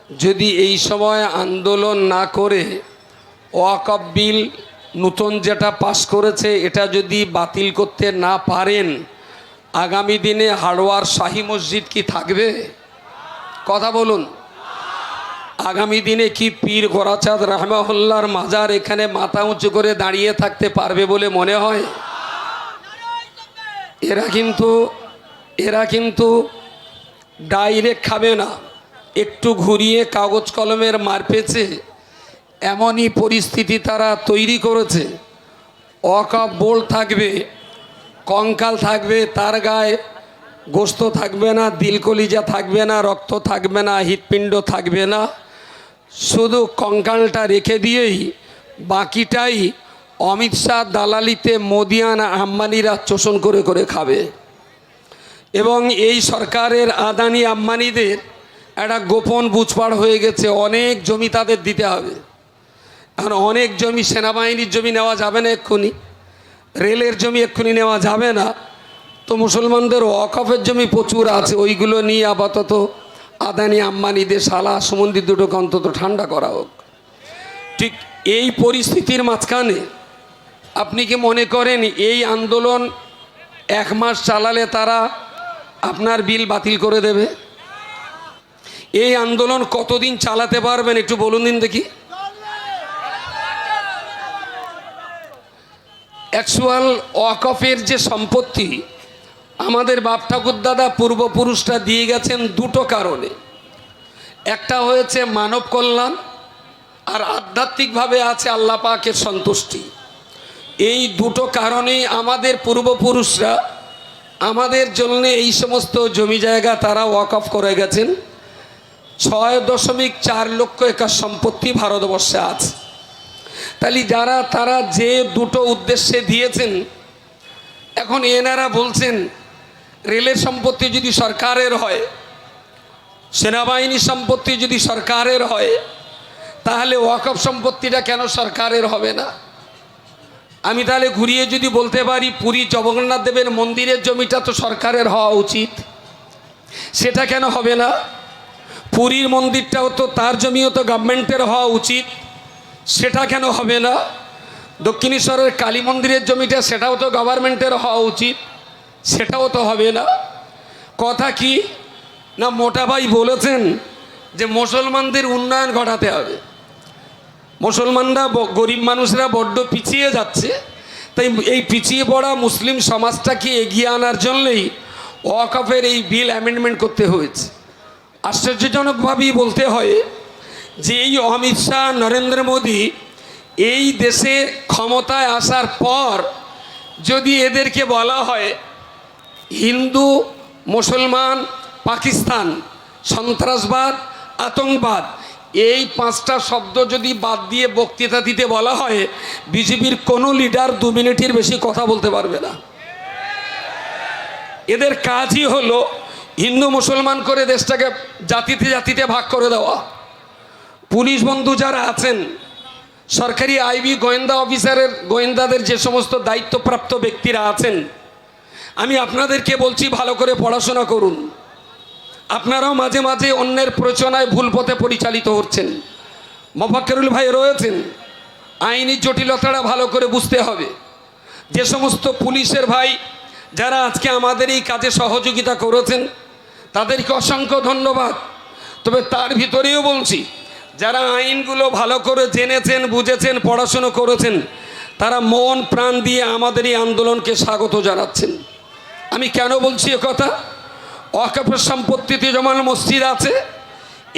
যদি এই সময় আন্দোলন না করে ওয়াকফ বিল নতুন যেটা পাশ করেছে এটা যদি বাতিল করতে না পারেন, আগামী দিনে হাড়োয়ার শাহী মসজিদ কি থাকবে? কথা বলুন। আগামী দিনে কি পীর গোরাচাঁদ রাহমাহুল্লাহর মাজার এখানে মাথা উঁচু করে দাঁড়িয়ে থাকতে পারবে বলে মনে হয়? এরা কিন্তু ডাইরেক্ট খাবে না, একটু ঘুরিয়ে কাগজ কলমের মার পেয়েছে, এমনই পরিস্থিতি তারা তৈরি করেছে। ওয়াকফ বোর্ড থাকবে, কঙ্কাল থাকবে, তার গায়ে গোস্ত থাকবে না, দিল কলিজা থাকবে না, রক্ত থাকবে না, হৃৎপিণ্ড থাকবে না, শুধু কঙ্কালটা রেখে দিয়েই বাকিটাই অমিত শাহ দালালিতে মোদিয়ানা আম্বানিরা শোষণ করে করে খাবে। এবং এই সরকারের আদানি আম্বানিদের একটা গোপন বুঝপাড় হয়ে গেছে, অনেক জমি তাদের দিতে হবে। এখন অনেক জমি সেনাবাহিনীর জমি নেওয়া যাবে না, এক্ষুনি রেলের জমি এক্ষুনি নেওয়া যাবে না, তো মুসলমানদের ওয়াকফের জমি প্রচুর আছে, ওইগুলো নিয়ে আপাতত আদানি আম্বানিদের শালা সমুদ্রের দুটোকে অন্তত ঠান্ডা করা হোক। ঠিক এই পরিস্থিতির মাঝখানে আপনি কি মনে করেন এই আন্দোলন 1 মাস চালালে তারা আপনার বিল বাতিল করে দেবে? এই আন্দোলন কতদিন চালাতে পারবেন একটু বলুন দিন দেখি। অ্যাকচুয়াল ওয়াকফের যে সম্পত্তি আমাদের বাপ ঠাকুর দাদা পূর্বপুরুষরা দিয়ে গেছেন দুটো কারণে। একটা হয়েছে মানব কল্যাণ, আর আধ্যাত্মিকভাবে আছে আল্লাহ পাকের সন্তুষ্টি। এই দুটো কারণেই আমাদের পূর্বপুরুষরা আমাদের জন্য এই সমস্ত জমি জায়গা তারা ওয়াকফ করে গেছেন। 6.4 লক্ষ একর সম্পত্তি ভারতবর্ষে আছে। তাহলে তারা যে দুটো উদ্দেশ্যে দিয়েছেন, এখন এনারা বলছেন রেলের সম্পত্তি যদি সরকারের হয়, সেনাবাহিনীর সম্পত্তি যদি সরকারের হয়, তাহলে ওয়াকফ সম্পত্তিটা কেন সরকারের হবে না? আমি তাহলে ঘুরিয়ে যদি বলতে পারি পুরী জগন্নাথ দেবের মন্দিরের জমিটা তো সরকারের হওয়া উচিত, সেটা কেন হবে না? পুরীর মন্দিরটাও তো তার জমিও তো গভর্নমেন্টের হওয়া উচিত, সেটা কেন হবে না? দক্ষিণেশ্বরের কালী মন্দিরের জমিটা সেটাও তো গভর্নমেন্টের হওয়া উচিত, সেটাও তো হবে না। কথা কি না, মোটা ভাই বলেছেন যে মুসলমানদের উন্নয়ন ঘটাতে হবে। মুসলমানরা গরিব মানুষরা বড্ড পিছিয়ে যাচ্ছে, তাই এই পিছিয়ে পড়া মুসলিম সমাজটাকে এগিয়ে আনার জন্যই ওয়াকফের এই বিল অ্যামেন্ডমেন্ট করতে হয়েছে। আশ্চর্যজনকভাবেই বলতে হয় যে এই অমিত শাহ নরেন্দ্র মোদী এই দেশে ক্ষমতায় আসার পর যদি এদেরকে বলা হয় হিন্দু, মুসলমান, পাকিস্তান, সন্ত্রাসবাদ, আতঙ্কবাদ, এই 5টা শব্দ যদি বাদ দিয়ে বক্তৃতা দিতে বলা হয়, বিজেপির কোনো লিডার 2 মিনিটের বেশি কথা বলতে পারবে না। এদের কাজই হলো হিন্দু মুসলমান করে দেশটাকে জাতিতে জাতিতে ভাগ করে দেওয়া। পুলিশ বন্ধু যারা আছেন, সরকারি আইবি গোয়েন্দা অফিসারের গোয়েন্দাদের যে সমস্ত দায়িত্বপ্রাপ্ত ব্যক্তিরা আছেন, আমি আপনাদেরকে বলছি ভালো করে পড়াশোনা করুন। আপনারাও মাঝে মাঝে অন্যের প্ররোচনায় ভুল পথে পরিচালিত হচ্ছেন। মোফাক্কেরুল ভাই রয়েছেন, আইনি জটিলতাটা ভালো করে বুঝতে হবে। যে সমস্ত পুলিশের ভাই যারা আজকে আমাদের এই কাজে সহযোগিতা করেছেন তাদেরকে অসংখ্য ধন্যবাদ। তবে তার ভিতরেও বলছি, যারা আইনগুলো ভালো করে জেনেছেন, বুঝেছেন, পড়াশুনো করেছেন, তারা মন প্রাণ দিয়ে আমাদের এই আন্দোলনকে স্বাগত জানাচ্ছেন। আমি কেন বলছি কথা? ওয়াকফের সম্পত্তিতে যেমন মসজিদ আছে,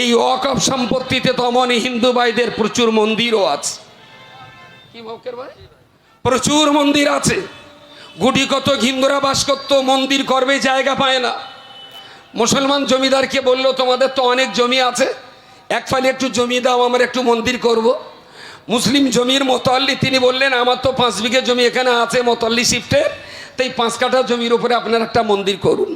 এই ওয়াকফ সম্পত্তিতে তেমনই হিন্দু ভাইদের প্রচুর মন্দিরও আছে। কি মক্কের ভাই? প্রচুর মন্দির আছে। গুটি কত হিন্দুরা বাস করতো, মন্দির করবে জায়গা পায় না। মুসলমান জমিদারকে বলল তোমাদের তো অনেক জমি আছে, এক ফালি একটু জমি দাও, আমার একটু মন্দির করব। মুসলিম জমির মোতাল্লি তিনি বললেন আমার তো 5 বিঘে জমি এখানে আছে মোতাল্লি শিফটে, তাই 5 কাঠা জমির উপরে আপনার একটা মন্দির করুন।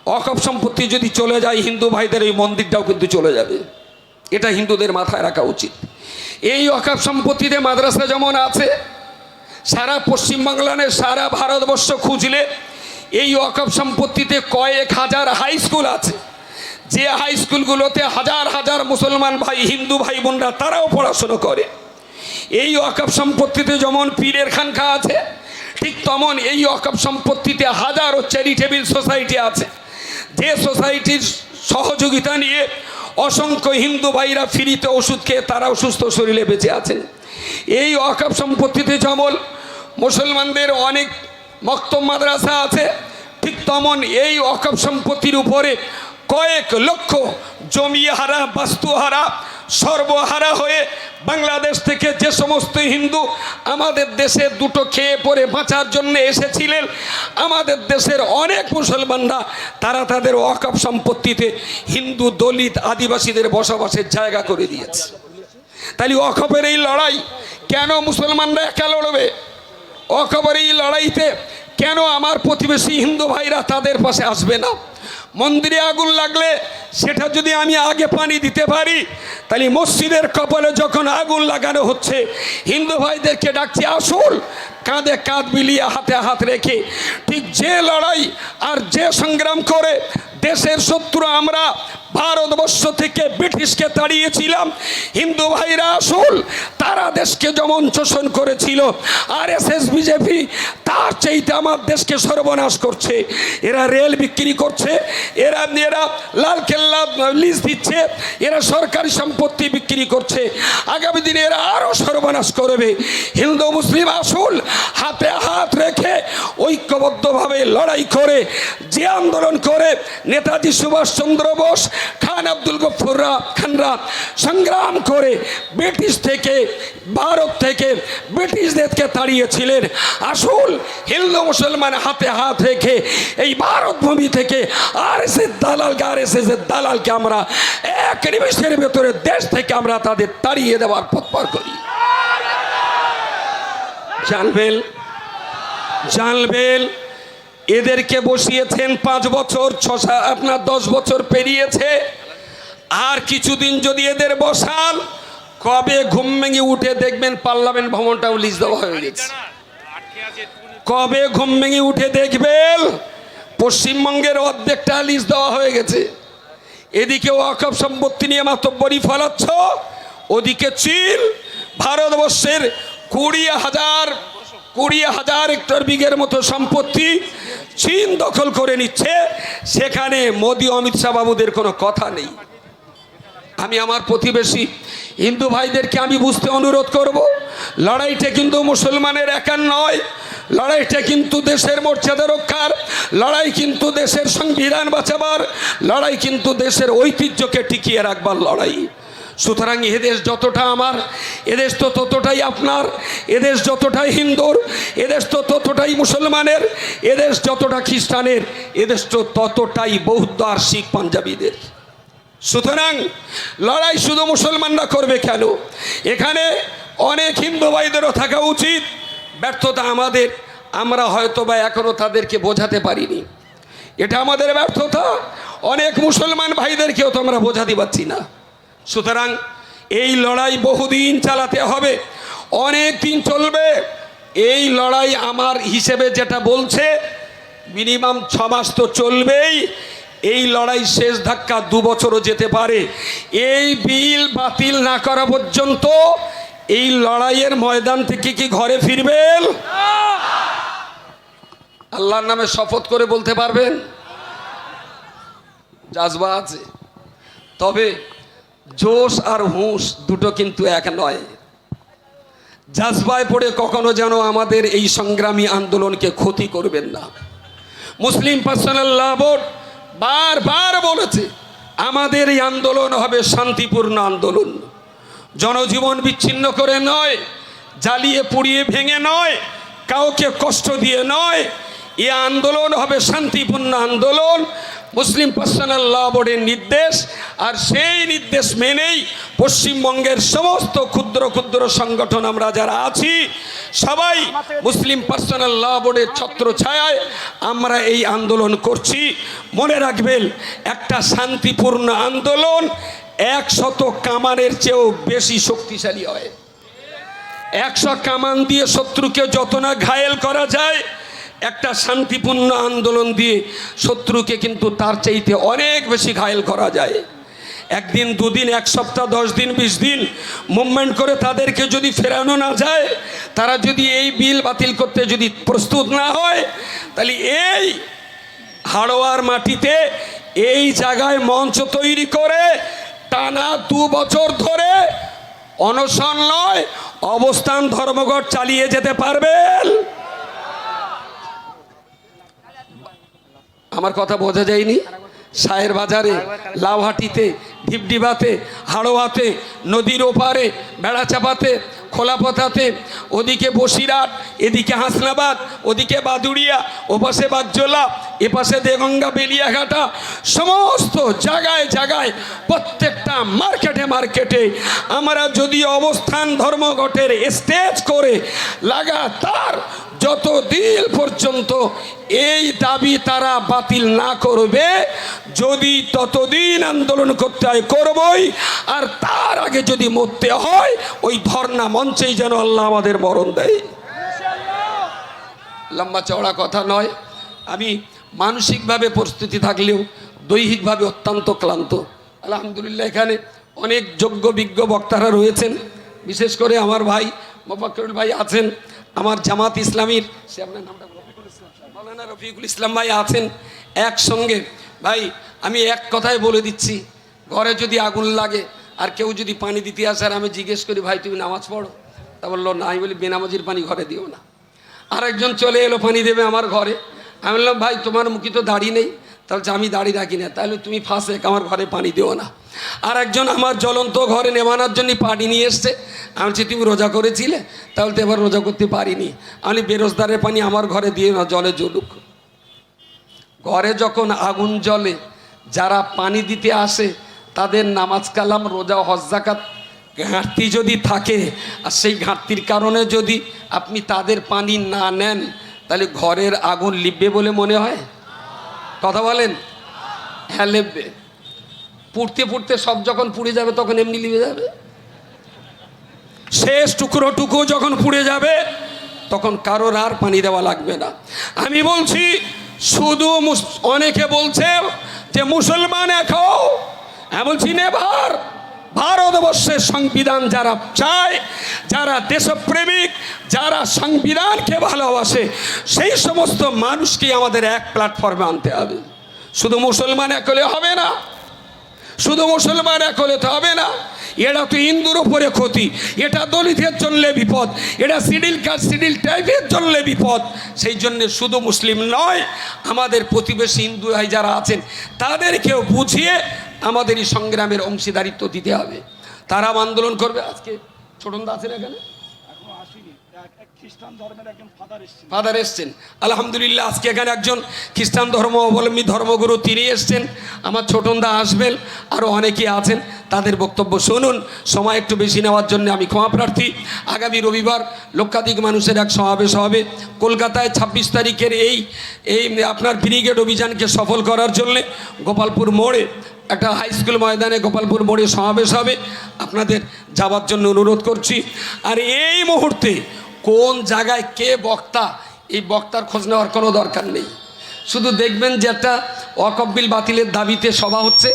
ওয়াকফ সম্পত্তি যদি চলে যায় হিন্দু ভাইদের এই মন্দিরটাও কিন্তু চলে যাবে, এটা হিন্দুদের মাথায় রাখা উচিত। এই ওয়াকফ সম্পত্তিতে মাদ্রাসা যেমন আছে, সারা পশ্চিমবাংলার সারা ভারতবর্ষ খুঁজলে এই ওয়াকফ সম্পত্তিতে কয়েক হাজার হাই স্কুল আছে, যে হাই স্কুলগুলোতে হাজার হাজার মুসলমান ভাই হিন্দু ভাই বোনরা তারাও পড়াশুনো করে। এই ওয়াকফ সম্পত্তিতে যেমন পীরের খানকা আছে, ঠিক তেমন এই ওয়াকফ সম্পত্তিতে হাজারো চ্যারিটেবল সোসাইটি আছে, যে সোসাইটির সহযোগিতা নিয়ে অসংখ্য হিন্দু ভাইরা ফ্রিতে ওষুধ খেয়ে তারাও সুস্থ শরীরে বেঁচে আছেন। এই ওয়াকফ সম্পত্তিতে যেমন মুসলমানদের অনেক মক্তব মাদ্রাসা আছে, ঠিক তেমন এই ওয়াকফ সম্পত্তির উপরে কয়েক লক্ষ জমিহারা বাস্তুহারা সর্বহারা হয়ে বাংলাদেশ থেকে যে সমস্ত হিন্দু আমাদের দেশে দুটো খেয়ে পরে বাঁচার জন্য এসেছিলেন, আমাদের দেশের অনেক মুসলমানরা তারা তাদের ওয়াকফ সম্পত্তিতে হিন্দু দলিত আদিবাসীদের বসবাসের জায়গা করে দিয়েছে। তাহলে ওয়াকফের এই লড়াই কেন মুসলমানরা একা লড়বে? ওয়াকফের এই লড়াইতে কেন আমার প্রতিবেশী হিন্দু ভাইরা তাদের পাশে আসবে না? মন্দিরে আগুন লাগলে সেটা যদি আমি আগে পানি দিতে পারি, তাহলে মসজিদের কপালে যখন আগুন লাগানো হচ্ছে হিন্দু ভাইদেরকে ডাকছি আসুন, কাঁধে কাঁধ মিলিয়ে হাতে হাত রেখে। ঠিক যে লড়াই আর যে সংগ্রাম করে দেশের শত্রু আমরা ভারতবর্ষ থেকে ব্রিটিশকে তাড়িয়েছিলাম, হিন্দু ভাইরা আসুন, তারা দেশকে যেমন শোষণ করেছিল আরএসএস বিজেপি তার চাইতে আমার দেশকে সর্বনাশ করছে। এরা রেল বিক্রি করছে, এরা লালকেল্লা লিজ দিচ্ছে, এরা সরকারি সম্পত্তি বিক্রি করছে, আগামী দিনে এরা আরও সর্বনাশ করবে। হিন্দু মুসলিম আসুন, হাতে হাত রেখে ঐক্যবদ্ধভাবে লড়াই করে যে আন্দোলন করে নেতাজি সুভাষচন্দ্র বোস খান আব্দুল গফুর খানরা সংগ্রাম করে ব্রিটিশ থেকে ভারত থেকে ব্রিটিশদেরকে তাড়িয়েছিলেন। আসুন হিন্দু মুসলমান হাতে হাত রেখে এই ভারত ভূমি থেকে আরএসএস দালালকে আমরা এক নিমিষের ভেতরে দেশ থেকে আমরা তাদের তাড়িয়ে দেওয়ার পথ পার করি। জানবেন এদেরকে বসিয়েছেন 5 বছর, 10 বছর পেরিয়েছে। আর কিছুদিন যদি এদের বসাল, কবে ঘুম ভেঙে উঠে দেখবেন পার্লামেন্ট ভবনটাও লিজ দেওয়া হয়ে গেছে। কবে ঘুম ভেঙে উঠে দেখবেন পশ্চিমবঙ্গের অর্ধেকটা লিজ দেওয়া হয়ে গেছে। এদিকে ওয়াকফ সম্পত্তি নিয়ে মাতব্বরি ফলাচ্ছ, ওদিকে চীন ভারতবর্ষের 20,000 হেক্টর বিঘের মতো সম্পত্তি চীন দখল করে নিচ্ছে। সেখানে মোদি অমিত শাহ বাবুদের কোনো কথা নেই। আমি আমার প্রতিবেশী হিন্দু ভাইদেরকে আমি বুঝতে অনুরোধ করব, লড়াইটা কিন্তু মুসলমানের একার নয়, লড়াইটা কিন্তু দেশের মর্যাদা রক্ষার লড়াই, কিন্তু দেশের সংবিধান বাঁচাবার লড়াই, কিন্তু দেশের ঐতিহ্যকে টিকিয়ে রাখবার লড়াই। সুতরাং এদেশ যতটা আমার, এদেশ তো ততটাই আপনার, এদেশ যতটাই হিন্দুর, এদেশ তো ততটাই মুসলমানের, এদেশ যতটা খ্রিস্টানের, এদেশ তো ততটাই বৌদ্ধ আর শিখ পাঞ্জাবিদের। সুতরাং লড়াই শুধু মুসলমানরা করবে কেন? এখানে অনেক হিন্দু ভাইদেরও থাকা উচিত। ব্যর্থতা আমাদের, আমরা হয়তো বা এখনও তাদেরকে বোঝাতে পারিনি, এটা আমাদের ব্যর্থতা। অনেক মুসলমান ভাইদেরকেও তো আমরা বোঝাতে পারছি না। সুতরাং এই লড়াই বহুদিন চালাতে হবে, অনেক দিন চলবে এই লড়াই। আমার হিসেবে যেটা বলছে মিনিমাম 6 মাস তো চলবেই। এই লড়াই শেষ ধাক্কা 2 বছরও যেতে পারে। এই বিল বাতিল না করা পর্যন্ত এই লড়াইয়ের ময়দান থেকে কি ঘরে ফিরবেন? আল্লাহর নামে শপথ করে বলতে পারবেন? জাজবা আছে, তবে জোশ আর হুঁশ দুটো কিন্তু এক নয়। জাজবায় পড়ে কখনো যেন আমাদের এই সংগ্রামী আন্দোলনকে ক্ষতি করবেন না। মুসলিম পার্সোনাল ল বোর্ড বারবার বলেছে আমাদের এই আন্দোলন হবে শান্তিপূর্ণ আন্দোলন, জনজীবন বিচ্ছিন্ন করে নয়, জ্বালিয়ে পুড়িয়ে ভেঙে নয়, কাউকে কষ্ট দিয়ে নয়। এই আন্দোলন হবে শান্তিপূর্ণ আন্দোলন। মুসলিম পার্সোনাল ল বোর্ডের নির্দেশ, আর সেই নির্দেশ মেনেই পশ্চিমবঙ্গের সমস্ত ক্ষুদ্র ক্ষুদ্র সংগঠন আমরা যারা আছি সবাই মুসলিম পার্সোনাল ল বোর্ডের ছত্রছায়ায় আমরা এই আন্দোলন করছি। মনে রাখবেন, একটা শান্তিপূর্ণ আন্দোলন 100 কামানের চেয়েও বেশি শক্তিশালী হয়। 100 কামান দিয়ে শত্রুকে যত না ঘায়েল করা যায়, একটা শান্তিপূর্ণ আন্দোলন দিয়ে শত্রুকে কিন্তু তার চাইতে অনেক বেশি ঘায়েল করা যায়। একদিন, দুদিন, এক সপ্তাহ, 10 দিন, 20 দিন মুভমেন্ট করে তাদেরকে যদি ফেরানো না যায়, তারা যদি এই বিল বাতিল করতে যদি প্রস্তুত না হয়, তাহলে এই হাড়োয়ার মাটিতে এই জায়গায় মঞ্চ তৈরি করে টানা 2 বছর ধরে অনশন নয়, অবস্থান ধর্মঘট চালিয়ে যেতে পারবেন? আমার কথা বোঝা যায়নি? সায়ের বাজারে, লাউহাটিতে, ঢিবডিবাতে, হাড়োয়াতে, নদীর ওপারে, বেড়াচাপাতে, খোলাপথাতে, ওদিকে বসিরহাট, এদিকে হাসনাবাদ, ওদিকে বাদুড়িয়া, ওপাশে বাগজোলা, এপাশে দেগঙ্গা, বেলিয়াঘাটা, সমস্ত জায়গায় জায়গায় প্রত্যেকটা মার্কেটে মার্কেটে আমরা যদি অবস্থান ধর্মঘটের স্টেজ করে লাগাতার যতদিন পর্যন্ত এই দাবি তারা বাতিল না করবে, যদি ততদিন আন্দোলন করতে হয় করবই, আর তার আগে যদি মরতে হয় ওই ধর্ণা মঞ্চেই যেন আল্লাহ আমাদের মরণ দেয়। লম্বা চওড়া কথা নয়, আমি মানসিকভাবে প্রস্তুতি থাকলেও দৈহিকভাবে অত্যন্ত ক্লান্ত। আলহামদুলিল্লাহ এখানে অনেক যোগ্য বিজ্ঞ বক্তারা রয়েছেন, বিশেষ করে আমার ভাই মোফাক্কিরুল ভাই আছেন, আমার জামাত ইসলামীর সে আপনার নামটা মৌলানা রফিকুল ইসলাম ভাই আছেন একসঙ্গে। ভাই আমি এক কথায় বলে দিচ্ছি, ঘরে যদি আগুন লাগে আর কেউ যদি পানি দিতে আসে আর আমি জিজ্ঞেস করি ভাই তুমি নামাজ পড়ো, তা বললো না। আমি বলি বেনামাজির পানি ঘরে দিও না। আরেকজন চলে এলো পানি দেবে আমার ঘরে, আমি বললাম ভাই তোমার মুখে তো দাড়ি নেই, তাহলে আমি দাড়ি রাখি না, তাহলে তুমি ফাঁসে আমার ঘরে পানি দিও না। আর একজন আমার জ্বলন্ত ঘরে নেমানোর জন্য পানি নিয়ে এসছে, আমি বলছি তুমি রোজা করেছিলে, তাহলে তো এবার রোজা করতে পারিনি। আমি বেরোজদারের পানি আমার ঘরে দিয়ে না, জলে জ্বলুক। ঘরে যখন আগুন জ্বলে, যারা পানি দিতে আসে তাদের নামাজ কালাম, রোজা, হজ, যাকাত ঘাটতি যদি থাকে, আর সেই ঘাটতির কারণে যদি আপনি তাদের পানি না নেন, তাহলে ঘরের আগুন লিখবে বলে মনে হয়? কথা বলেন? হ্যাঁ লিখবে। পুড়তে পুড়তে সব যখন পুড়ে যাবে তখন এমনি লিখে যাবে। শেষ টুকরো যখন পুড়ে যাবে তখন কারোর আর পানি দেওয়া লাগবে না। আমি বলছি শুধু অনেকে বলছে যে মুসলমান এখন, আমি বলছি নেভার। ভারতবর্ষের সংবিধান যারা চায়, যারা দেশপ্রেমিক, যারা সংবিধানকে ভালোবাসে, সেই সমস্ত মানুষকে আমাদের এক প্ল্যাটফর্মে আনতে হবে। শুধু মুসলমান এক হলে হবে না, শুধু মুসলমান এক হলে তো হবে না। এটা তো হিন্দুর উপরে ক্ষতি, এটা দলিতের জন্য বিপদ, এটা সিডিল টাইপের জন্য বিপদ। সেই জন্যে শুধু মুসলিম নয়, আমাদের প্রতিবেশী হিন্দু ভাই যারা আছেন তাদেরকেও বুঝিয়ে আমাদের এই সংগ্রামের অংশীদারিত্ব দিতে হবে। তারা আন্দোলন করবে। আজকে ছোটন দা আছেন এখানে, ফাদার এসছেন আলহামদুলিল্লাহ। আজকে এখানে একজন খ্রিস্টান ধর্ম অবলম্বী ধর্মগুরু তিনি এসছেন, আমার ছোটন দা আসবেন, আরও অনেকে আছেন, তাদের বক্তব্য শুনুন। সময় একটু বেশি নেওয়ার জন্য আমি ক্ষমা প্রার্থী। আগামী রবিবার লক্ষাধিক মানুষের এক সমাবেশ হবে কলকাতায়। 26 তারিখের এই আপনার ব্রিগেড অভিযানকে সফল করার জন্যে গোপালপুর মোড়ে একটা হাই স্কুল ময়দানে গোপালপুর মোড়ে সমাবেশ হবে, আপনাদের যাওয়ার জন্য অনুরোধ করছি। আর এই মুহূর্তে কোন জায়গায় কে বক্তা, এই বক্তার খোঁজ নেওয়ার কোনো দরকার নেই। শুধু দেখবেন যে একটা ওয়াকফ বিল বাতিলের দাবিতে সভা হচ্ছে,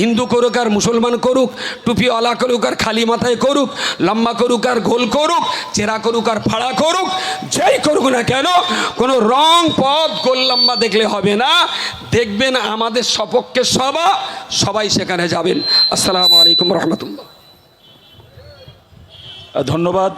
হিন্দু করুক আর মুসলমান করুক, টুপিওয়ালা করুক আর খালি মাথায় করুক, লম্বা করুক আর গোল করুক, চেরা করুক আর ফাড়া করুক, যেই করুক না কেন, কোনো রং পথ গোল লম্বা দেখলে হবে না। দেখবেন আমাদের সপক্ষে সভা, সবাই সেখানে যাবেন। আসসালামু আলাইকুম রহমতুল্লাহ। ধন্যবাদ।